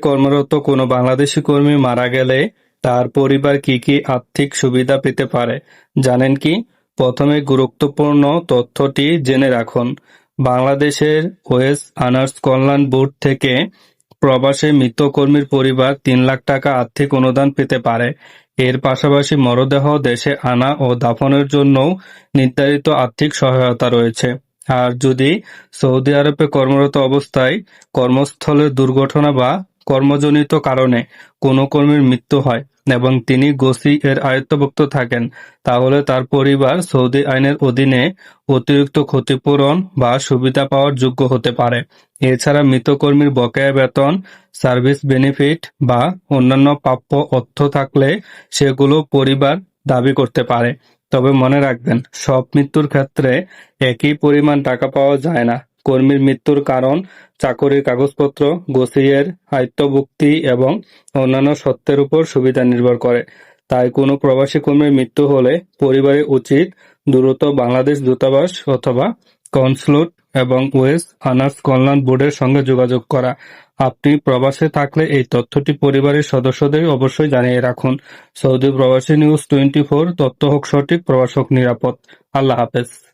কর্মরত কোনো বাংলাদেশি কর্মী মারা গেলে তার পরিবার কি কি আর্থিক সুবিধা পেতে পারে জানেন কি? প্রথমে গুরুত্বপূর্ণ তথ্যটি জেনে রাখুন। বাংলাদেশের ওয়েজ আর্নার্স কল্যাণ বোর্ড থেকে প্রবাসে মৃত কর্মীর পরিবার ৩ লাখ টাকা আর্থিক অনুদান পেতে পারে। এর পাশাপাশি মরদেহ দেশে আনা ও দাফনের জন্যও নির্ধারিত আর্থিক সহায়তা রয়েছে। আর যদি সৌদি আরবে কর্মরত অবস্থায় কর্মস্থলে দুর্ঘটনা বা কর্মজনিত কারণে কোনো কর্মীর মৃত্যু হয় এবং তিনি গোসি এর আওতাভুক্ত থাকেন, তাহলে তার পরিবার সৌদি আইনের অধীনে অতিরিক্ত ক্ষতিপূরণ বা সুবিধা পাওয়ার যোগ্য হতে পারে। এছাড়া মৃত কর্মীর বকেয়া বেতন, সার্ভিস বেনিফিট বা অন্যান্য প্রাপ্য অর্থ থাকলে সেগুলো পরিবার দাবি করতে পারে। তবে মনে রাখবেন, সব মৃত্যুর ক্ষেত্রে একই পরিমাণ টাকা পাওয়া যায় না। কর্মীর মৃত্যুর কারণ, চাকরির কাগজপত্র, গোসিয়ের আওতাভুক্তি এবং অন্যান্য শর্তের উপর সুবিধা নির্ভর করে। তাই কোনো প্রবাসী কর্মীর মৃত্যু হলে পরিবারের উচিত দ্রুত বাংলাদেশ দূতাবাস অথবা কনস্যুলেট এবং ওয়েজ আর্নার্স কল্যাণ বোর্ডের সঙ্গে যোগাযোগ করা। আপনি প্রবাসে থাকলে এই তথ্যটি পরিবারের সদস্যদের অবশ্যই জানিয়ে রাখুন। সৌদি প্রবাসী নিউজ 24, তথ্য হোক সঠিক, প্রবাস হোক নিরাপদ। আল্লাহ হাফেজ।